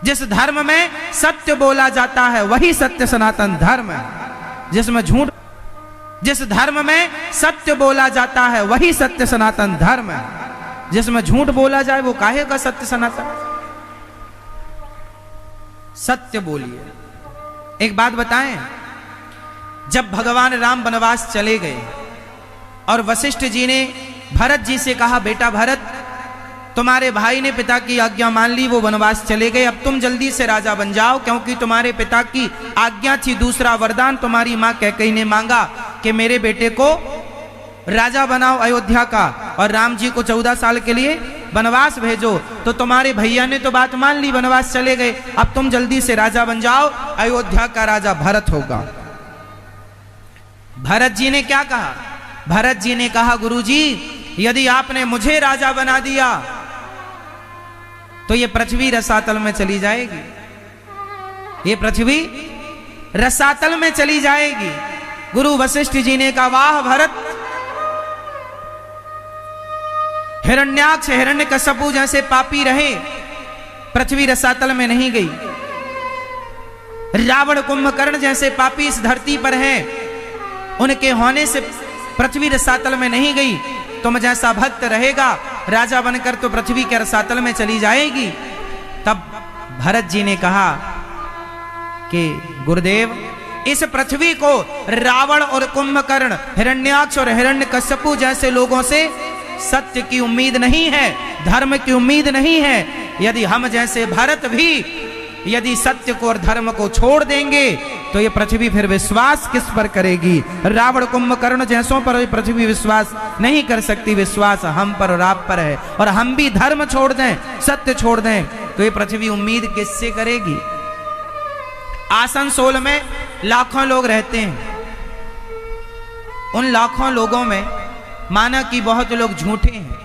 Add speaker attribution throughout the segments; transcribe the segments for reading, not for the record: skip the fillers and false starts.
Speaker 1: जिस धर्म में सत्य बोला जाता है वही सत्य सनातन धर्म है। जिस धर्म में सत्य बोला जाता है वही सत्य सनातन धर्म है। जिसमें झूठ बोला जाए वो काहे का सत्य सनातन। सत्य बोलिए। एक बात बताएं, जब भगवान राम वनवास चले गए और वशिष्ठ जी ने भरत जी से कहा, बेटा भरत, तुम्हारे भाई ने पिता की आज्ञा मान ली, वो वनवास चले गए, अब तुम जल्दी से राजा बन जाओ, क्योंकि तुम्हारे पिता की आज्ञा थी। दूसरा वरदान तुम्हारी मां कैकेयी ने मांगा कि मेरे बेटे को राजा बनाओ अयोध्या का, और राम जी को 14 साल के लिए वनवास भेजो। तो तुम्हारे भैया ने तो बात मान ली, वनवास चले गए, अब तुम जल्दी से राजा बन जाओ, अयोध्या का राजा भरत होगा। भरत जी ने क्या कहा? भरत जी ने कहा, गुरुजी, यदि आपने मुझे राजा बना दिया तो ये पृथ्वी रसातल में चली जाएगी, ये पृथ्वी रसातल में चली जाएगी। गुरु वशिष्ठ जी ने कहा, वाह भरत, हिरण्याक्ष हिरण्यकश्यपु जैसे पापी रहे, पृथ्वी रसातल में नहीं गई। रावण कुंभकर्ण जैसे पापी इस धरती पर हैं, उनके होने से पृथ्वी रसातल में नहीं गई। तुम जैसा भक्त रहेगा राजा बनकर तो पृथ्वी के रसातल में चली जाएगी। तब भरत जी ने कहा कि गुरुदेव, इस पृथ्वी को रावण और कुंभकर्ण, हिरण्याक्ष और हिरण्यकश्यपु जैसे लोगों से सत्य की उम्मीद नहीं है, धर्म की उम्मीद नहीं है। यदि हम जैसे भरत भी यदि सत्य को और धर्म को छोड़ देंगे तो ये पृथ्वी फिर विश्वास किस पर करेगी? रावण कुंभकर्ण जैसों पर पृथ्वी विश्वास नहीं कर सकती, विश्वास हम पर और आप पर है। और हम भी धर्म छोड़ दें, सत्य छोड़ दें तो ये पृथ्वी उम्मीद किससे करेगी? आसनसोल में लाखों लोग रहते हैं, उन लाखों लोगों में माना कि बहुत लोग झूठे हैं,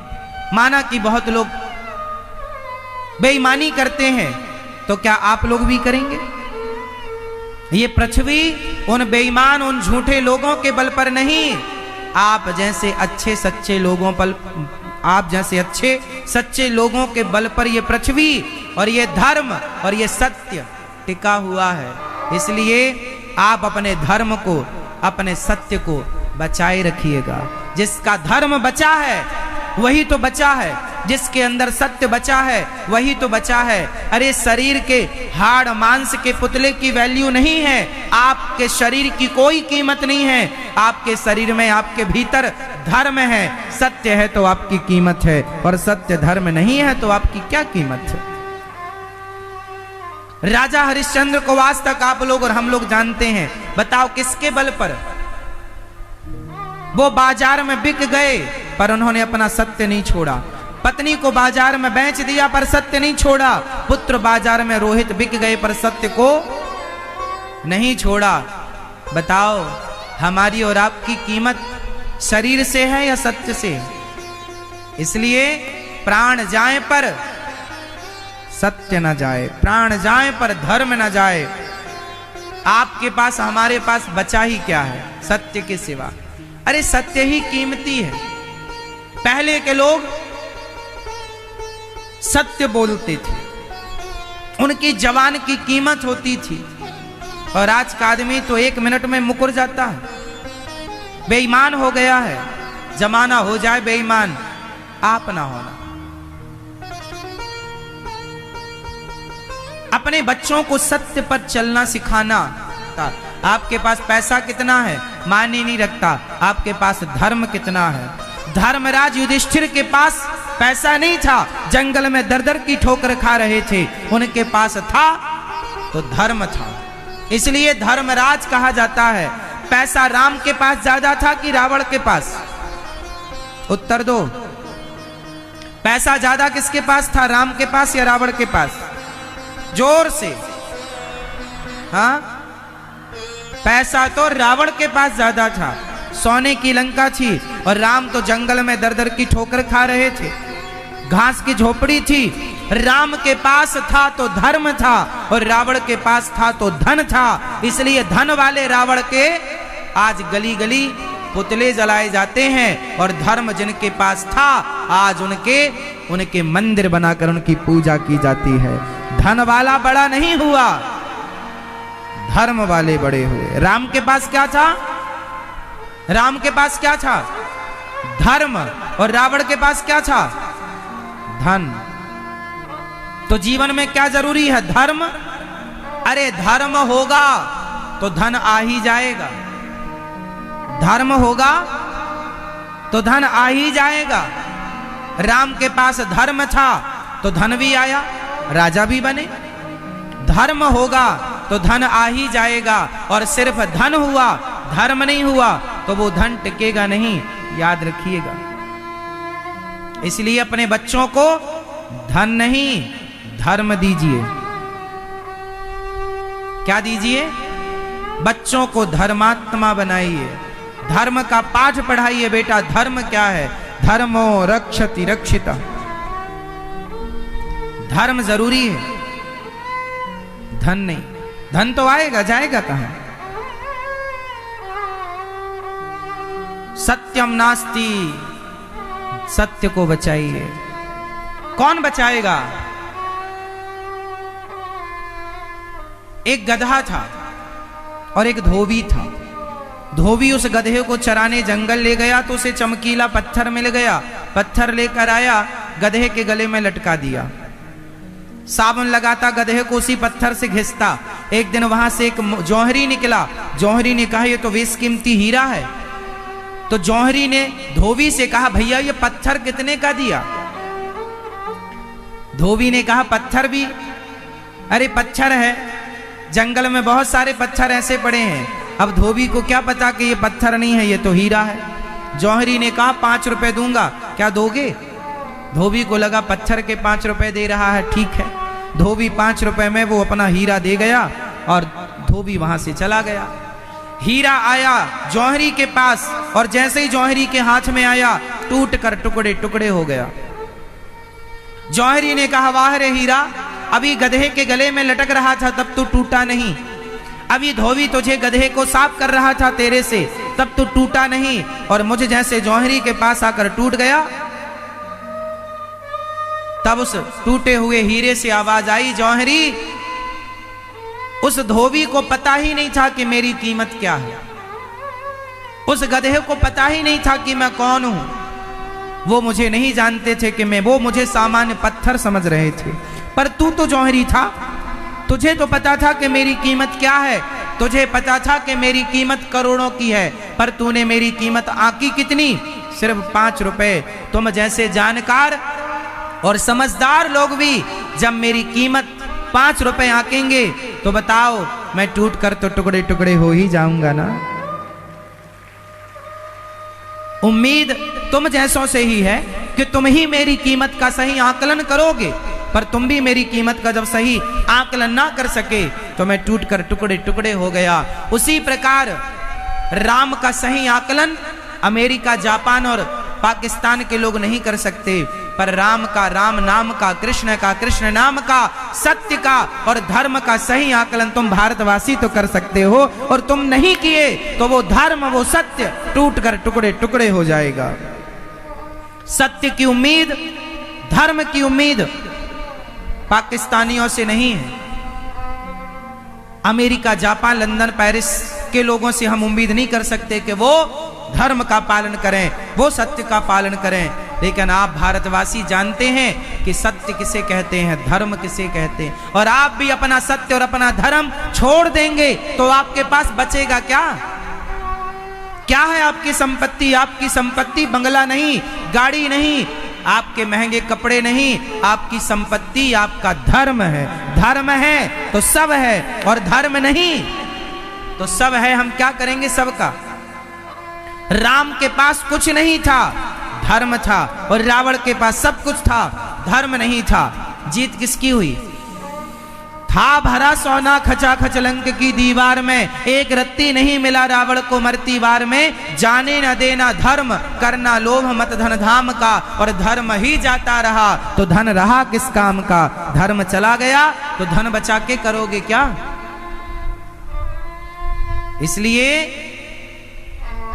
Speaker 1: माना कि बहुत लोग बेईमानी करते हैं, तो क्या आप लोग भी करेंगे? ये पृथ्वी उन बेईमान, उन झूठे लोगों के बल पर नहीं, आप जैसे अच्छे सच्चे लोगों पर, आप जैसे अच्छे सच्चे लोगों के बल पर ये पृथ्वी और ये धर्म और ये सत्य टिका हुआ है। इसलिए आप अपने धर्म को, अपने सत्य को बचाए रखिएगा। जिसका धर्म बचा है वही तो बचा है, जिसके अंदर सत्य बचा है वही तो बचा है। अरे शरीर के हाड़ मांस के पुतले की वैल्यू नहीं है, आपके शरीर की कोई कीमत नहीं है। आपके शरीर में, आपके भीतर धर्म है, सत्य है तो आपकी कीमत है, और सत्य धर्म नहीं है तो आपकी क्या कीमत है? राजा हरिश्चंद्र को आज तक आप लोग और हम लोग जानते हैं। बताओ किसके बल पर? वो बाजार में बिक गए पर उन्होंने अपना सत्य नहीं छोड़ा। पत्नी को बाजार में बेच दिया पर सत्य नहीं छोड़ा। पुत्र बाजार में रोहित बिक गए पर सत्य को नहीं छोड़ा। बताओ हमारी और आपकी कीमत शरीर से है या सत्य से? इसलिए प्राण जाए पर सत्य न जाए, प्राण जाए पर धर्म न जाए। आपके पास, हमारे पास बचा ही क्या है सत्य के सिवा? अरे सत्य ही कीमती है। पहले के लोग सत्य बोलते थे, उनकी जवान की कीमत होती थी, और आज का आदमी तो 1 मिनट में मुकर जाता है, बेईमान हो गया है। जमाना हो जाए बेईमान, आप ना होना। अपने बच्चों को सत्य पर चलना सिखाना। आपके पास पैसा कितना है मायने नहीं रखता, आपके पास धर्म कितना है। धर्मराज युधिष्ठिर के पास पैसा नहीं था, जंगल में दर दर की ठोकर खा रहे थे, उनके पास था तो धर्म था, इसलिए धर्मराज कहा जाता है। पैसा राम के पास ज्यादा था कि रावण के पास? उत्तर दो। पैसा ज्यादा किसके पास था, राम के पास या रावण के पास? जोर से। हाँ, पैसा तो रावण के पास ज्यादा था, सोने की लंका थी, और राम तो जंगल में दर दर की ठोकर खा रहे थे, घास की झोपड़ी थी। राम के पास था तो धर्म था, और रावण के पास था तो धन था। इसलिए धन वाले रावण के आज गली गली पुतले जलाए जाते हैं, और धर्म जिनके पास था आज उनके मंदिर बनाकर उनकी पूजा की जाती है। धन वाला बड़ा नहीं हुआ, धर्म वाले बड़े हुए। राम के पास क्या था? राम के पास क्या था? धर्म। और रावण के पास क्या था? धन। तो जीवन में क्या जरूरी है? धर्म। अरे धर्म होगा तो धन आ ही जाएगा, धर्म होगा तो धन आ ही जाएगा। राम के पास धर्म था तो धन भी आया, राजा भी बने। धर्म होगा तो धन आ ही जाएगा, और सिर्फ धन हुआ, धर्म नहीं हुआ तो वो धन टिकेगा नहीं, याद रखिएगा। इसलिए अपने बच्चों को धन नहीं धर्म दीजिए। क्या दीजिए? बच्चों को धर्मात्मा बनाइए, धर्म का पाठ पढ़ाइए। बेटा धर्म क्या है? धर्मो रक्षति रक्षिता। धर्म जरूरी है, धन नहीं। धन तो आएगा, जाएगा कहां? सत्यम नास्ति, सत्य को बचाइए। कौन बचाएगा? एक गधा था और एक धोबी था। धोबी उस गधे को चराने जंगल ले गया तो उसे चमकीला पत्थर मिल गया। पत्थर लेकर आया, गधे के गले में लटका दिया। साबुन लगाता, गधे को उसी पत्थर से घिसता। एक दिन वहां से एक जौहरी निकला। जौहरी ने कहा ये तो बेशकीमती हीरा है। तो जौहरी ने धोबी से कहा भैया ये पत्थर कितने का दिया? धोबी ने कहा पत्थर भी? अरे पत्थर है, जंगल में बहुत सारे पत्थर ऐसे पड़े हैं। अब धोबी को क्या पता कि ये पत्थर नहीं है, ये तो हीरा है। जौहरी ने कहा 5 रुपए दूंगा, क्या दोगे? धोबी को लगा पत्थर के 5 रुपए दे रहा है, ठीक है। धोबी 5 रुपए में वो अपना हीरा दे गया और धोबी वहां से चला गया। हीरा आया जौहरी के पास और जैसे ही जौहरी के हाथ में आया टूट कर टुकड़े टुकड़े हो गया। जौहरी ने कहा वाह रे हीरा, अभी गधे के गले में लटक रहा था तब तो टूटा नहीं। अभी धोबी तुझे गधे को साफ कर रहा था तेरे से, तब तो टूटा नहीं, और मुझे जैसे जौहरी के पास आकर टूट गया। तब उस टूटे हुए हीरे से आवाज आई जौहरी। उस धोबी को पता ही नहीं था कि मेरी कीमत क्या है। उस गधे को पता ही नहीं था कि मैं कौन हूं। वो मुझे नहीं जानते थे कि वो मुझे सामान्य पत्थर समझ रहे थे। पर तू तो जौहरी था, तुझे तो पता था कि मेरी कीमत क्या है। तुझे पता था कि मेरी कीमत करोड़ों की है, पर तूने मेरी कीमत आंकी कितनी? सिर्फ 5 रुपए। तुम जैसे जानकार और समझदार लोग भी जब मेरी कीमत 5 रुपए आंकेंगे तो बताओ मैं टूट कर तो टुकड़े टुकड़े हो ही जाऊंगा ना। उम्मीद तुम जैसों से ही है कि तुम ही मेरी कीमत का सही आकलन करोगे, पर तुम भी मेरी कीमत का जब सही आकलन ना कर सके तो मैं टूट कर टुकड़े टुकड़े हो गया। उसी प्रकार राम का सही आकलन अमेरिका, जापान और पाकिस्तान के लोग नहीं कर सकते, पर राम का, राम नाम का, कृष्ण नाम का, सत्य का और धर्म का सही आकलन तुम भारतवासी तो कर सकते हो। और तुम नहीं किए तो वो धर्म, वो सत्य टूट कर टुकड़े टुकड़े हो जाएगा। सत्य की उम्मीद, धर्म की उम्मीद पाकिस्तानियों से नहीं है। अमेरिका, जापान, लंदन, पेरिस के लोगों से हम उम्मीद नहीं कर सकते कि वो धर्म का पालन करें, वो सत्य का पालन करें। लेकिन आप भारतवासी जानते हैं कि सत्य किसे कहते हैं, धर्म किसे कहते हैं। और आप भी अपना सत्य और अपना धर्म छोड़ देंगे तो आपके पास बचेगा क्या? क्या है आपकी संपत्ति? आपकी संपत्ति बंगला नहीं, गाड़ी नहीं, आपके महंगे कपड़े नहीं, आपकी संपत्ति आपका धर्म है। धर्म है तो सब है, और धर्म नहीं तो सब है। हम क्या करेंगे सबका? राम के पास कुछ नहीं था, धर्म था, और रावण के पास सब कुछ था, धर्म नहीं था। जीत किसकी हुई? था भरा सोना खचा खच लंक की दीवार में, एक रत्ती नहीं मिला रावण को मरती वार में। जाने न देना धर्म, करना लोभ मत धन धाम का, और धर्म ही जाता रहा तो धन रहा किस काम का। धर्म चला गया तो धन बचा के करोगे क्या? इसलिए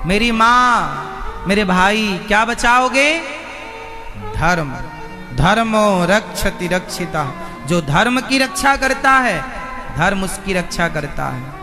Speaker 1: मेरी माँ, मेरे भाई, क्या बचाओगे? धर्म। धर्मो रक्षति रक्षिता। जो धर्म की रक्षा करता है, धर्म उसकी रक्षा करता है।